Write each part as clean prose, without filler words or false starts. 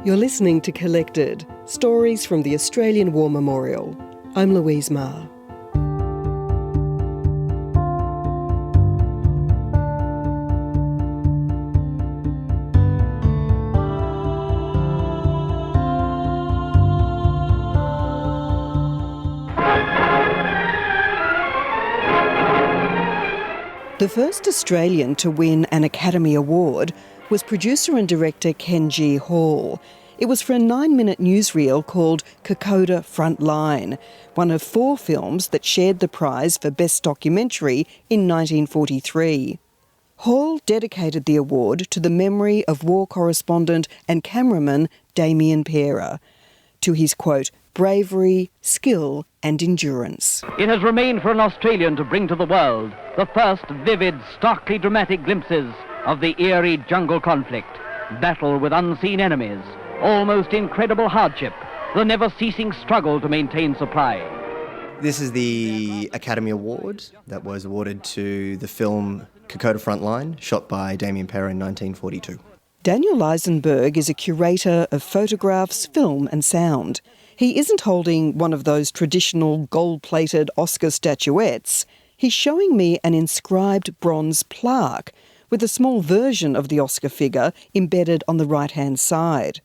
You're listening to Collected, stories from the Australian War Memorial. I'm Louise Marr. The first Australian to win an Academy Award was producer and director Ken G. Hall. It was for a 9-minute newsreel called Kokoda Frontline, one of 4 films that shared the prize for Best Documentary in 1943. Hall dedicated the award to the memory of war correspondent and cameraman Damien Pera, to his, quote, bravery, skill and endurance. It has remained for an Australian to bring to the world the first vivid, starkly dramatic glimpses of the eerie jungle conflict, battle with unseen enemies, almost incredible hardship, the never-ceasing struggle to maintain supply. This is the Academy Award that was awarded to the film Kokoda Frontline, shot by Damien Pera in 1942. Daniel Eisenberg is a curator of photographs, film and sound. He isn't holding one of those traditional gold-plated Oscar statuettes. He's showing me an inscribed bronze plaque with a small version of the Oscar figure embedded on the right-hand side.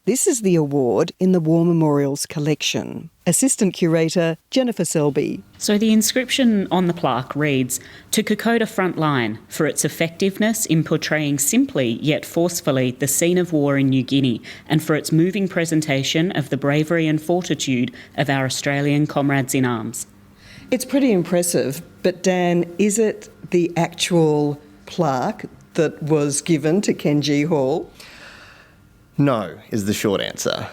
This is the award in the War Memorial's collection. Assistant Curator Jennifer Selby. So the inscription on the plaque reads, "To Kokoda Frontline, for its effectiveness in portraying simply yet forcefully the scene of war in New Guinea and for its moving presentation of the bravery and fortitude of our Australian comrades in arms." It's pretty impressive, but Dan, is it the actual plaque that was given to Ken G. Hall? No, is the short answer.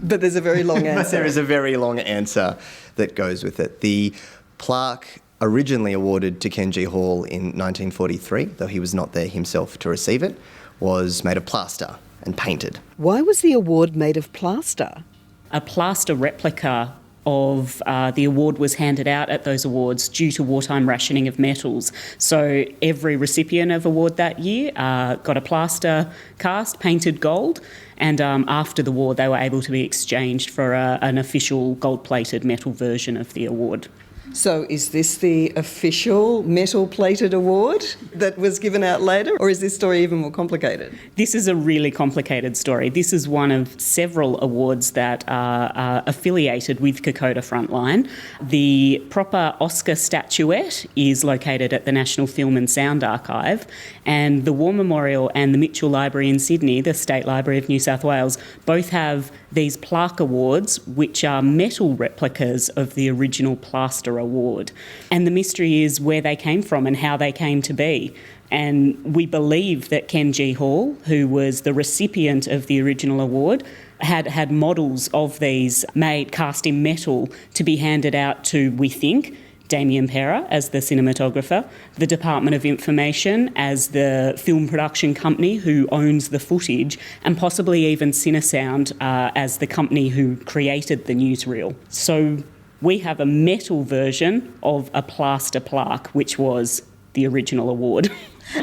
But there's a very long answer. There is a very long answer that goes with it. The plaque, originally awarded to Ken G. Hall in 1943, though he was not there himself to receive it, was made of plaster and painted. Why was the award made of plaster? A plaster replica of the award was handed out at those awards due to wartime rationing of metals. So every recipient of award that year got a plaster cast, painted gold, and after the war they were able to be exchanged for an official gold-plated metal version of the award. So is this the official metal-plated award that was given out later, or is this story even more complicated? This is a really complicated story. This is one of several awards that are affiliated with Kokoda Frontline. The proper Oscar statuette is located at the National Film and Sound Archive, and the War Memorial and the Mitchell Library in Sydney, the State Library of New South Wales, both have these plaque awards, which are metal replicas of the original plaster award. And the mystery is where they came from and how they came to be. And we believe that Ken G. Hall, who was the recipient of the original award, had models of these made cast in metal to be handed out to, we think, Damien Pera as the cinematographer, the Department of Information as the film production company who owns the footage, and possibly even Cinesound as the company who created the newsreel. So we have a metal version of a plaster plaque, which was the original award.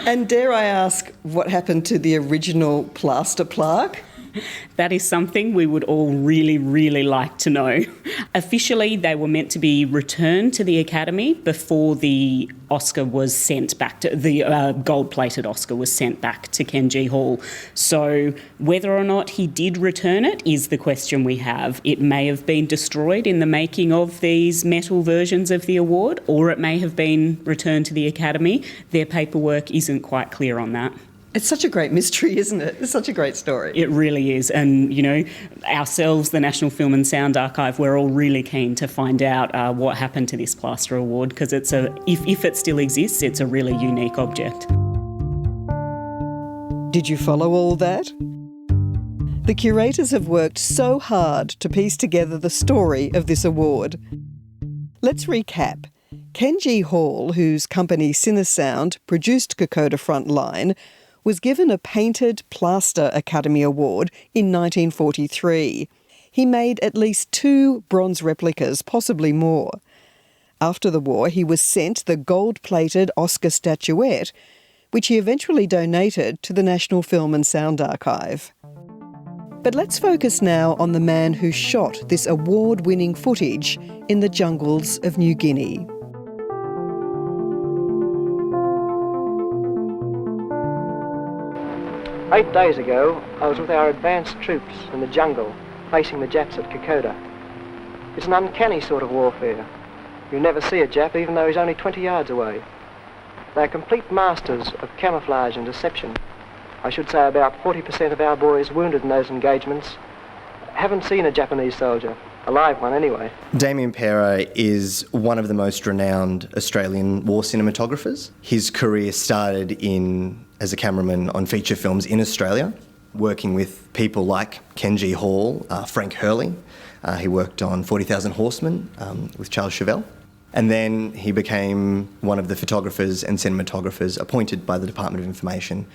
And dare I ask what happened to the original plaster plaque? That is something we would all really, really like to know. Officially, they were meant to be returned to the Academy before the Oscar was sent back to the gold-plated Oscar was sent back to Ken G. Hall. So whether or not he did return it is the question we have. It may have been destroyed in the making of these metal versions of the award, or it may have been returned to the Academy. Their paperwork isn't quite clear on that. It's such a great mystery, isn't it? It's such a great story. It really is. And, you know, ourselves, the National Film and Sound Archive, we're all really keen to find out what happened to this plaster award, because it's if it still exists, it's a really unique object. Did you follow all that? The curators have worked so hard to piece together the story of this award. Let's recap. Ken G. Hall, whose company Cinesound produced Kokoda Frontline, was given a painted plaster Academy Award in 1943. He made at least 2 bronze replicas, possibly more. After the war, he was sent the gold-plated Oscar statuette, which he eventually donated to the National Film and Sound Archive. But let's focus now on the man who shot this award-winning footage in the jungles of New Guinea. "8 days ago, I was with our advanced troops in the jungle, facing the Japs at Kokoda. It's an uncanny sort of warfare. You never see a Jap even though he's only 20 yards away. They're complete masters of camouflage and deception. I should say about 40% of our boys wounded in those engagements haven't seen a Japanese soldier, a live one anyway." Damien Pera is one of the most renowned Australian war cinematographers. His career started as a cameraman on feature films in Australia, working with people like Ken G. Hall, Frank Hurley. He worked on 40,000 Horsemen with Charles Chevelle. And then he became one of the photographers and cinematographers appointed by the Department of Information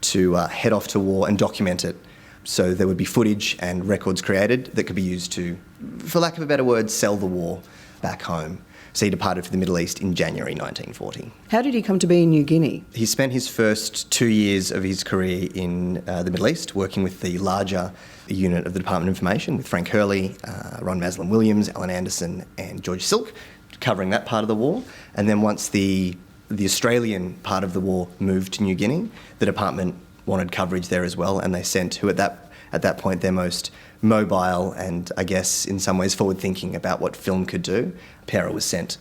to head off to war and document it. So there would be footage and records created that could be used to, for lack of a better word, sell the war back home. So he departed for the Middle East in January 1940. How did he come to be in New Guinea? He spent his first 2 years of his career in the Middle East working with the larger unit of the Department of Information with Frank Hurley, Ron Maslin Williams, Alan Anderson and George Silk, covering that part of the war. And then once the Australian part of the war moved to New Guinea, the department wanted coverage there as well, and they sent who at that point their most mobile and I guess in some ways forward-thinking about what film could do. Pera was sent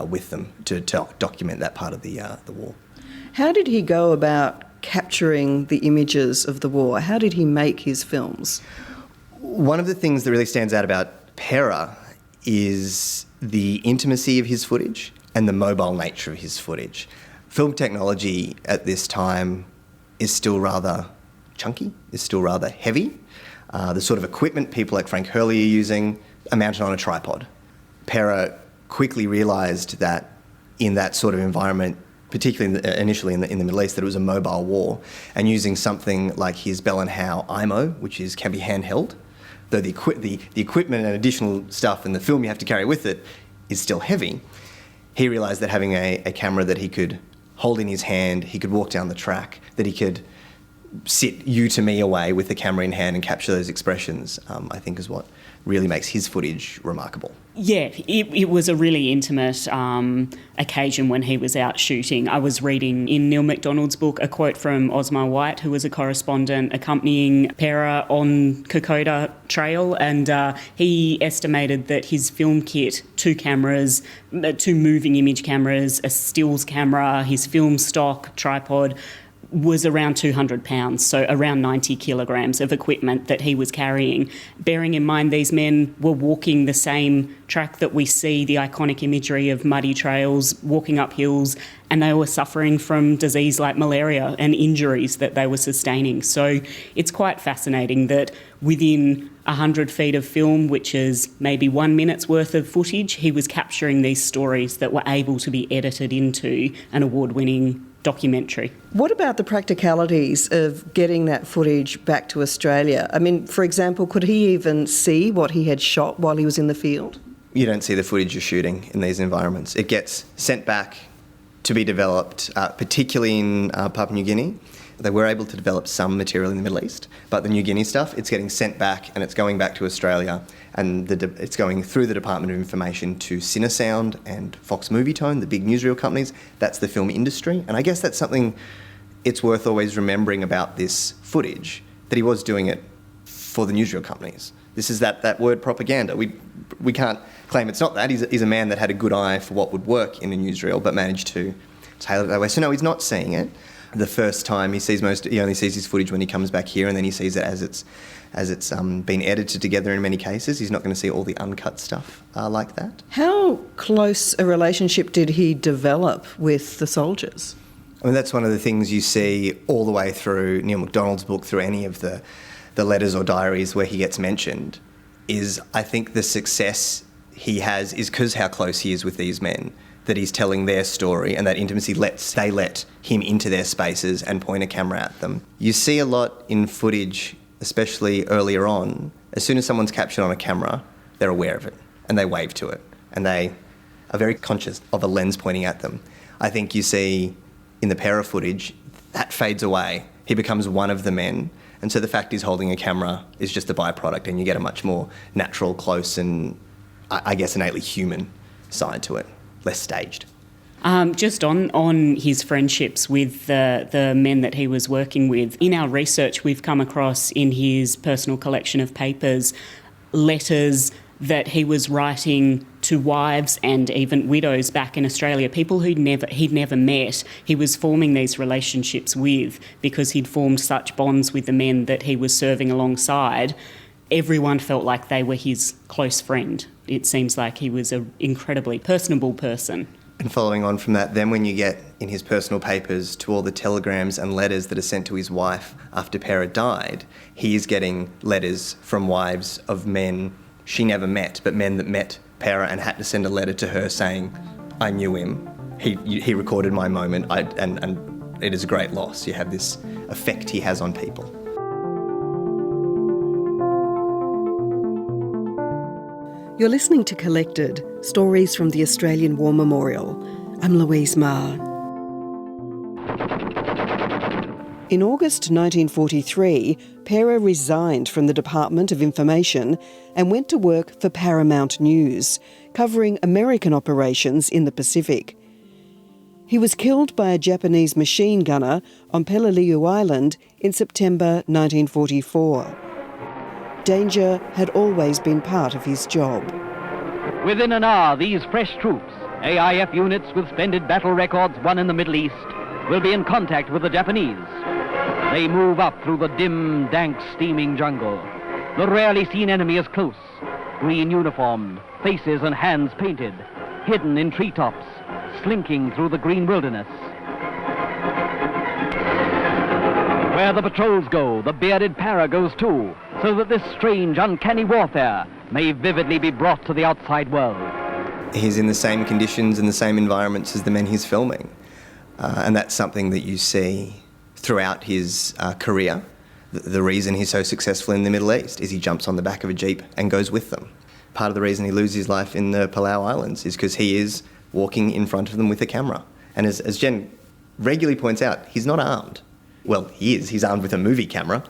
with them to document that part of the war. How did he go about capturing the images of the war? How did he make his films? One of the things that really stands out about Pera is the intimacy of his footage and the mobile nature of his footage. Film technology at this time is still rather chunky, is still rather heavy. The sort of equipment people like Frank Hurley are using are mounted on a tripod. Pera quickly realised that in that sort of environment, particularly initially in the Middle East, that it was a mobile war, and using something like his Bell & Howe IMO, which can be handheld, though the equipment and additional stuff and the film you have to carry with it is still heavy, he realised that having a camera that he could hold in his hand, he could walk down the track, that he could sit you to me away with the camera in hand and capture those expressions, I think is what really makes his footage remarkable. Yeah, it was a really intimate occasion when he was out shooting. I was reading in Neil MacDonald's book a quote from Osmar White, who was a correspondent accompanying Pera on Kokoda Trail, and he estimated that his film kit, 2 cameras, 2 moving image cameras, a stills camera, his film stock, tripod, was around 200 pounds, so around 90 kilograms of equipment that he was carrying. Bearing in mind these men were walking the same track that we see, the iconic imagery of muddy trails, walking up hills, and they were suffering from disease like malaria and injuries that they were sustaining. So it's quite fascinating that within 100 feet of film, which is maybe 1 minute's worth of footage, he was capturing these stories that were able to be edited into an award-winning documentary. What about the practicalities of getting that footage back to Australia? I mean, for example, could he even see what he had shot while he was in the field? You don't see the footage you're shooting in these environments. It gets sent back to be developed, particularly in Papua New Guinea. They were able to develop some material in the Middle East, but the New Guinea stuff, it's getting sent back and it's going back to Australia, and it's going through the Department of Information to Cinesound and Fox Movietone, the big newsreel companies. That's the film industry, and I guess that's something it's worth always remembering about this footage, that he was doing it for the newsreel companies. This is that word propaganda. We can't claim it's not that. He's a man that had a good eye for what would work in a newsreel, but managed to tailor it that way. So no, he's not seeing it. The first time he only sees his footage when he comes back here, and then he sees it as it's been edited together in many cases. He's not going to see all the uncut stuff like that. How close a relationship did he develop with the soldiers? I mean, that's one of the things you see all the way through Neil MacDonald's book, through any of the letters or diaries where he gets mentioned, is I think the success he has is because how close he is with these men, that he's telling their story, and that intimacy they let him into their spaces and point a camera at them. You see a lot in footage, especially earlier on, as soon as someone's captured on a camera, they're aware of it and they wave to it and they are very conscious of a lens pointing at them. I think you see in the Pera footage, that fades away. He becomes one of the men, And so the fact he's holding a camera is just a byproduct, and you get a much more natural, close and, I guess, innately human side to it, less staged. Just on his friendships with the men that he was working with, in our research we've come across in his personal collection of papers letters that he was writing to wives and even widows back in Australia, people he'd never met. He was forming these relationships with because he'd formed such bonds with the men that he was serving alongside. Everyone felt like they were his close friend. It seems like he was an incredibly personable person. And following on from that, then when you get in his personal papers to all the telegrams and letters that are sent to his wife after Pera died, he is getting letters from wives of men she never met, but men that met Pera and had to send a letter to her saying, I knew him, he recorded my moment, and it is a great loss. You have this effect he has on people. You're listening to Collected, Stories from the Australian War Memorial. I'm Louise Marr. In August 1943, Pera resigned from the Department of Information and went to work for Paramount News, covering American operations in the Pacific. He was killed by a Japanese machine gunner on Peleliu Island in September 1944. Danger had always been part of his job. Within an hour, these fresh troops, AIF units with splendid battle records won in the Middle East, will be in contact with the Japanese. They move up through the dim, dank, steaming jungle. The rarely seen enemy is close, green uniformed, faces and hands painted, hidden in treetops, slinking through the green wilderness. Where the patrols go, the bearded Pera goes too, so that this strange, uncanny warfare may vividly be brought to the outside world. He's in the same conditions and the same environments as the men he's filming. And that's something that you see throughout his career. The reason he's so successful in the Middle East is he jumps on the back of a jeep and goes with them. Part of the reason he loses his life in the Palau Islands is because he is walking in front of them with a camera. And as Jen regularly points out, he's not armed. Well, he's armed with a movie camera,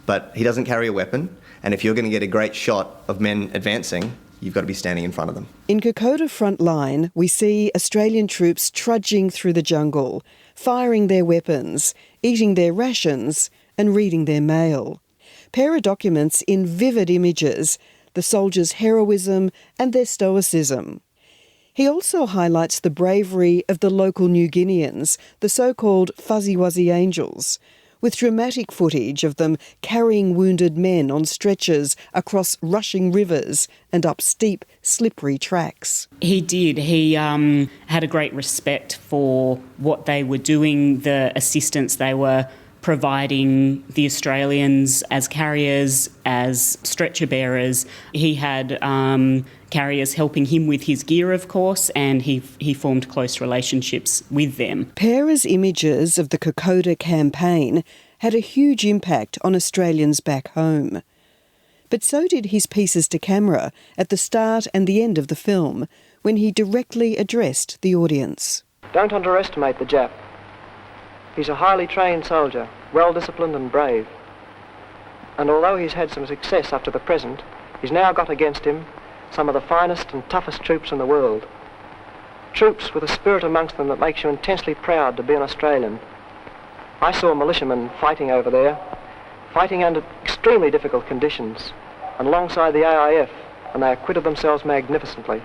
but he doesn't carry a weapon. And if you're going to get a great shot of men advancing, you've got to be standing in front of them. In Kokoda Front Line, we see Australian troops trudging through the jungle, firing their weapons, eating their rations and reading their mail. Pera documents in vivid images the soldiers' heroism and their stoicism. He also highlights the bravery of the local New Guineans, the so-called Fuzzy Wuzzy Angels, with dramatic footage of them carrying wounded men on stretchers across rushing rivers and up steep, slippery tracks. He did. He had a great respect for what they were doing, the assistance they were providing the Australians as carriers, as stretcher bearers. He had carriers helping him with his gear, of course, and he formed close relationships with them. Pera's images of the Kokoda campaign had a huge impact on Australians back home. But so did his pieces to camera at the start and the end of the film, when he directly addressed the audience. Don't underestimate the Jap. He's a highly trained soldier, well-disciplined and brave. And although he's had some success up to the present, he's now got against him some of the finest and toughest troops in the world. Troops with a spirit amongst them that makes you intensely proud to be an Australian. I saw militiamen fighting over there, fighting under extremely difficult conditions, and alongside the AIF, and they acquitted themselves magnificently.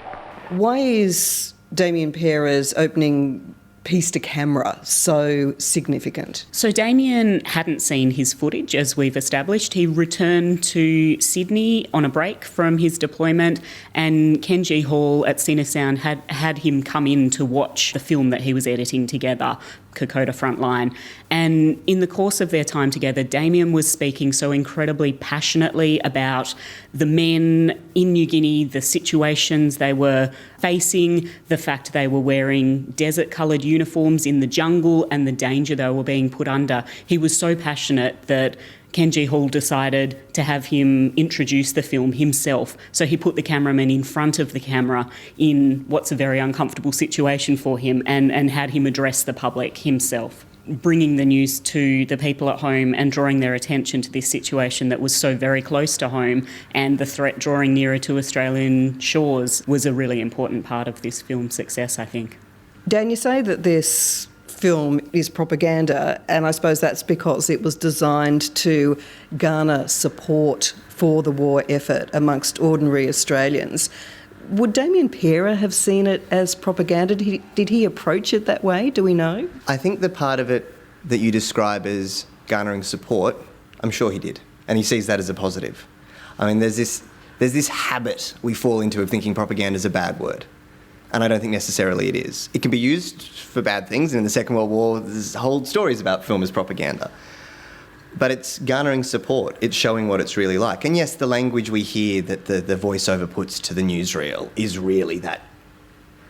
Why is Damien Pera's opening piece to camera so significant? So Damien hadn't seen his footage, as we've established. He returned to Sydney on a break from his deployment, and Kenji Hall at Cinesound had him come in to watch the film that he was editing together, Kokoda Frontline. And in the course of their time together, Damien was speaking so incredibly passionately about the men in New Guinea, the situations they were facing, the fact they were wearing desert-coloured uniforms in the jungle and the danger they were being put under. He was so passionate that Kenji Hall decided to have him introduce the film himself. So he put the cameraman in front of the camera in what's a very uncomfortable situation for him and had him address the public himself. bringing the news to the people at home and drawing their attention to this situation that was so very close to home, and the threat drawing nearer to Australian shores was a really important part of this film's success, I think. Dan, you say that this film is propaganda, and I suppose that's because it was designed to garner support for the war effort amongst ordinary Australians. Would Damien Pera have seen it as propaganda? Did he approach it that way? Do we know? I think the part of it that you describe as garnering support, I'm sure he did, and he sees that as a positive. I mean, there's this habit we fall into of thinking propaganda is a bad word, and I don't think necessarily it is. It can be used for bad things, and in the Second World War, there's whole stories about film as propaganda. But it's garnering support. It's showing what it's really like. And yes, the language we hear that the voiceover puts to the newsreel is really that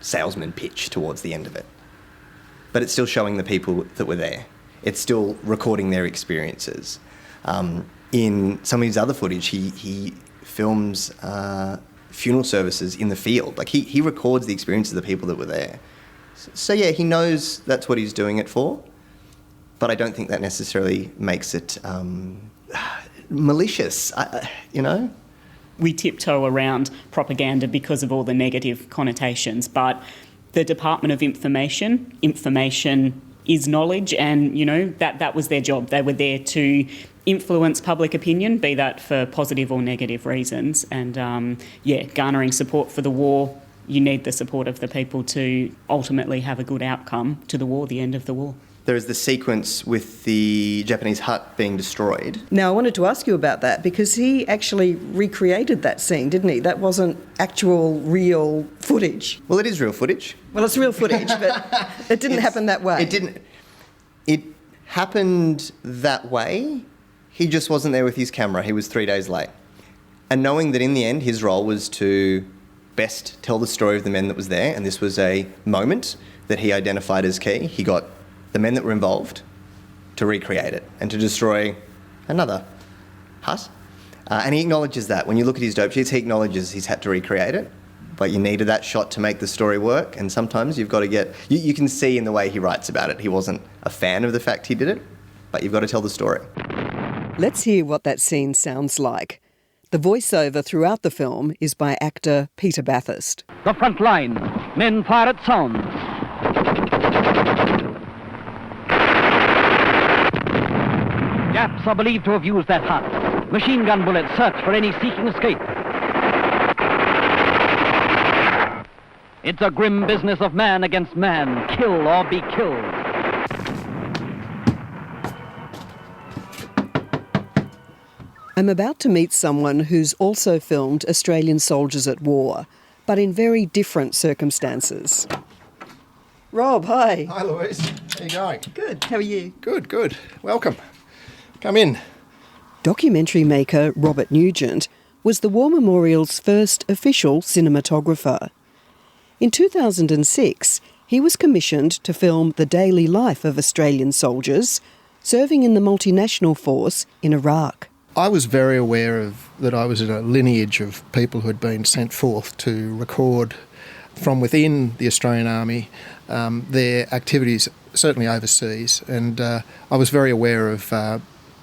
salesman pitch towards the end of it. But it's still showing the people that were there. It's still recording their experiences. In some of his other footage, he films funeral services in the field. Like, he records the experiences of the people that were there. So yeah, he knows that's what he's doing it for. But I don't think that necessarily makes it malicious, you know? We tiptoe around propaganda because of all the negative connotations, but the Department of Information is knowledge, and, you know, that was their job. They were there to influence public opinion, be that for positive or negative reasons. And, garnering support for the war, you need the support of the people to ultimately have a good outcome to the war, the end of the war. There is the sequence with the Japanese hut being destroyed. Now, I wanted to ask you about that because he actually recreated that scene, didn't he? That wasn't actual, real footage. Well, it is real footage. Well, it's real footage, but it didn't happen that way. It didn't. It happened that way. He just wasn't there with his camera. He was 3 days late. And knowing that in the end his role was to best tell the story of the men that was there, and this was a moment that he identified as key, he got the men that were involved to recreate it and to destroy another hut. And he acknowledges that. When you look at his dope sheets, he acknowledges he's had to recreate it, but you needed that shot to make the story work, and sometimes you've got to get... You can see in the way he writes about it, he wasn't a fan of the fact he did it, but you've got to tell the story. Let's hear what that scene sounds like. The voiceover throughout the film is by actor Peter Bathurst. The front line. Men fire at sounds. Japs are believed to have used that hut. Machine gun bullets search for any seeking escape. It's a grim business of man against man. Kill or be killed. I'm about to meet someone who's also filmed Australian soldiers at war, but in very different circumstances. Rob, hi. Hi, Louise. How you going? Good. How are you? Good. Welcome. Come in. Documentary maker Robert Nugent was the War Memorial's first official cinematographer. In 2006, he was commissioned to film the daily life of Australian soldiers serving in the multinational force in Iraq. I was very aware that I was in a lineage of people who had been sent forth to record from within the Australian Army their activities, certainly overseas, and I was very aware of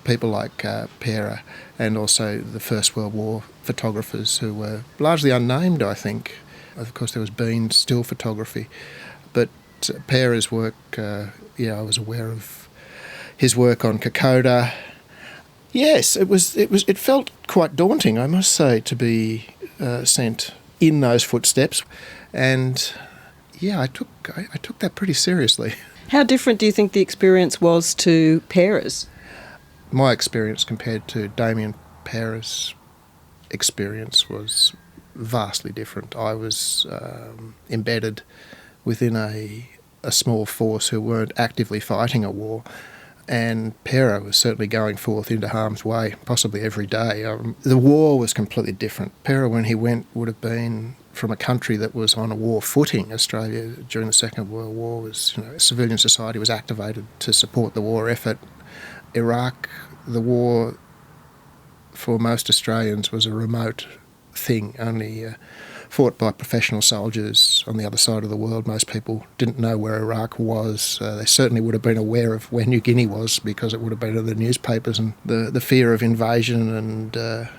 people like Pera and also the First World War photographers who were largely unnamed, I think. Of course, there was Bean's still photography, but Pera's work, I was aware of his work on Kokoda. Yes, it felt quite daunting, I must say, to be sent in those footsteps, and I took that pretty seriously. How different do you think the experience was to Pera's? My experience compared to Damien Pera's experience was vastly different. I was embedded within a small force who weren't actively fighting a war, and Pera was certainly going forth into harm's way, possibly every day. The war was completely different. Pera, when he went, would have been from a country that was on a war footing. Australia, during the Second World War, was, civilian society was activated to support the war effort. Iraq, the war for most Australians was a remote thing. Only fought by professional soldiers on the other side of the world. Most people didn't know where Iraq was. They certainly would have been aware of where New Guinea was because it would have been in the newspapers, and the fear of invasion and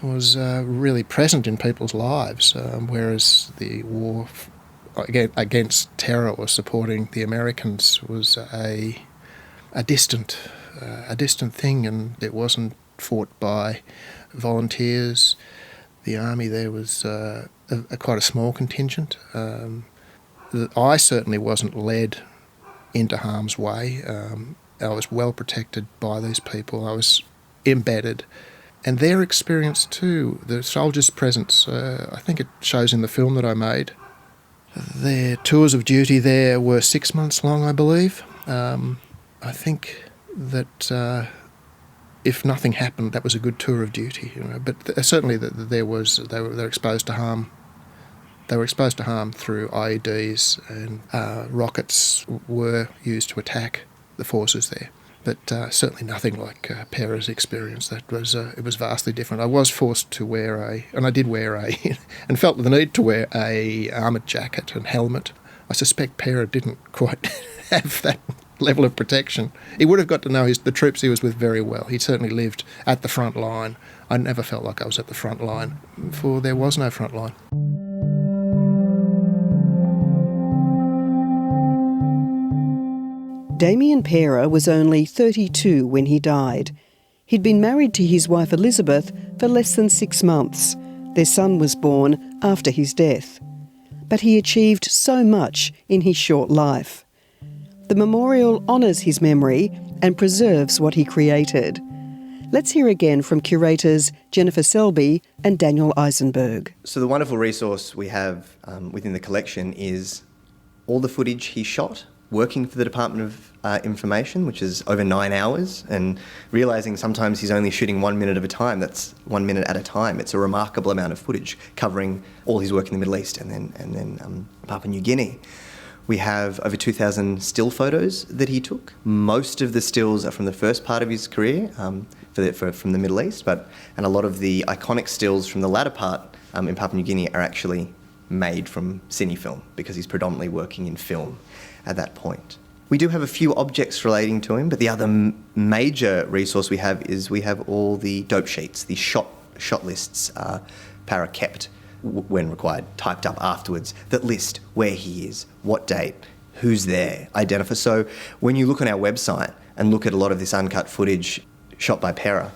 was really present in people's lives, whereas the war against terror or supporting the Americans was a distant thing, and it wasn't fought by volunteers. The army there was quite a small contingent. I certainly wasn't led into harm's way. I was well protected by these people. I was embedded. And their experience too, the soldiers' presence, I think it shows in the film that I made. Their tours of duty there were 6 months long, I believe. I think that if nothing happened, that was a good tour of duty. But certainly they were exposed to harm. They were exposed to harm through IEDs, and rockets were used to attack the forces there. But certainly nothing like Pera's experience. It was vastly different. I was forced to wear and felt the need to wear a armoured jacket and helmet. I suspect Pera didn't quite have that level of protection. He would have got to know the troops he was with very well. He certainly lived at the front line. I never felt like I was at the front line, for there was no front line. Damien Pera was only 32 when he died. He'd been married to his wife Elizabeth for less than 6 months. Their son was born after his death. But he achieved so much in his short life. The memorial honours his memory and preserves what he created. Let's hear again from curators Jennifer Selby and Daniel Eisenberg. So the wonderful resource we have within the collection is all the footage he shot working for the Department of Information, which is over 9 hours, and realising sometimes he's only shooting 1 minute at a time. That's 1 minute at a time. It's a remarkable amount of footage covering all his work in the Middle East and then Papua New Guinea. We have over 2,000 still photos that he took. Most of the stills are from the first part of his career, from the Middle East, and a lot of the iconic stills from the latter part in Papua New Guinea are actually made from cine film, because he's predominantly working in film at that point. We do have a few objects relating to him, but the other major resource we have all the dope sheets, the shot lists Para kept when required, typed up afterwards, that list where he is, what date, who's there, identify. So when you look on our website and look at a lot of this uncut footage shot by Para,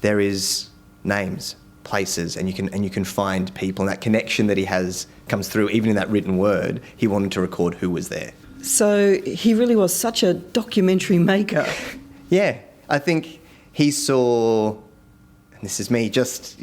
there is names, places, and you can find people, and that connection that he has comes through even in that written word. He wanted to record who was there. So he really was such a documentary maker. Yeah, I think he saw, and this is me just,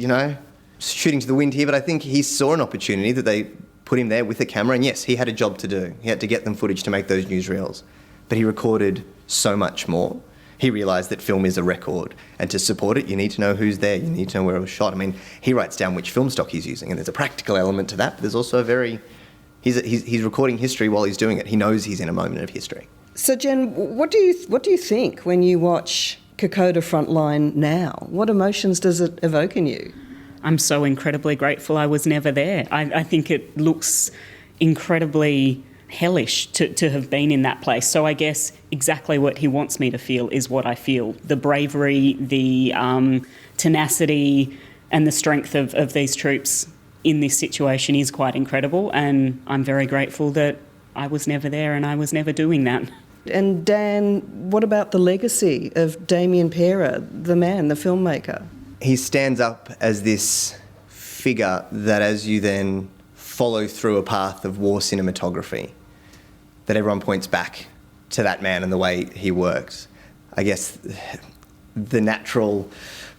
shooting to the wind here, but I think he saw an opportunity that they put him there with a camera, and yes, he had a job to do. He had to get them footage to make those newsreels. But he recorded so much more. He realised that film is a record, and to support it, you need to know who's there, you need to know where it was shot. I mean, he writes down which film stock he's using, and there's a practical element to that, but there's also he's recording history while he's doing it. He knows he's in a moment of history. So, Jen, what do you think when you watch Kokoda Frontline now? What emotions does it evoke in you? I'm so incredibly grateful I was never there. I think it looks incredibly hellish to have been in that place. So I guess exactly what he wants me to feel is what I feel. The bravery, the tenacity and the strength of these troops in this situation is quite incredible, and I'm very grateful that I was never there and I was never doing that. And Dan, what about the legacy of Damien Pera, the man, the filmmaker? He stands up as this figure that, as you then follow through a path of war cinematography, that everyone points back to that man and the way he works. I guess the natural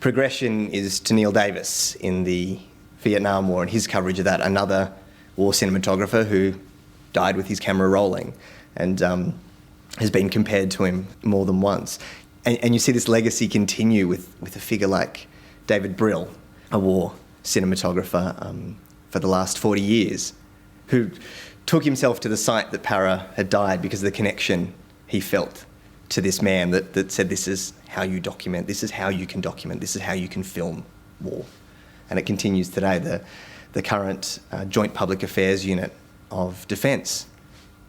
progression is to Neil Davis in the Vietnam War and his coverage of that, another war cinematographer who died with his camera rolling and has been compared to him more than once. And you see this legacy continue with a figure like David Brill, a war cinematographer for the last 40 years, who took himself to the site that Para had died because of the connection he felt to this man that said, this is how you document, this is how you can document, this is how you can film war. And it continues today. the current Joint Public Affairs Unit of Defence.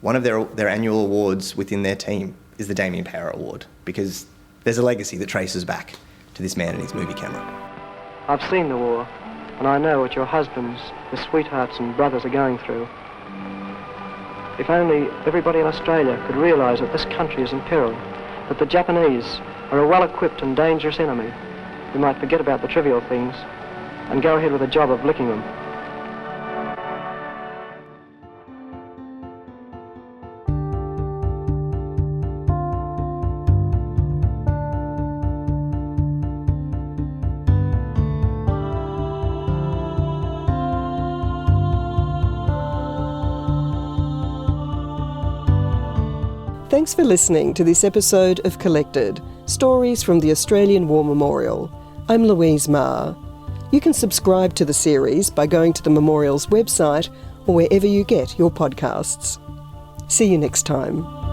One of their annual awards within their team is the Damien Power Award, because there's a legacy that traces back to this man and his movie camera. I've seen the war, and I know what your husbands, your sweethearts and brothers are going through. If only everybody in Australia could realise that this country is in peril, that the Japanese are a well-equipped and dangerous enemy, we might forget about the trivial things and go ahead with the job of licking them. Thanks for listening to this episode of Collected, Stories from the Australian War Memorial. I'm Louise Marr. You can subscribe to the series by going to the Memorial's website or wherever you get your podcasts. See you next time.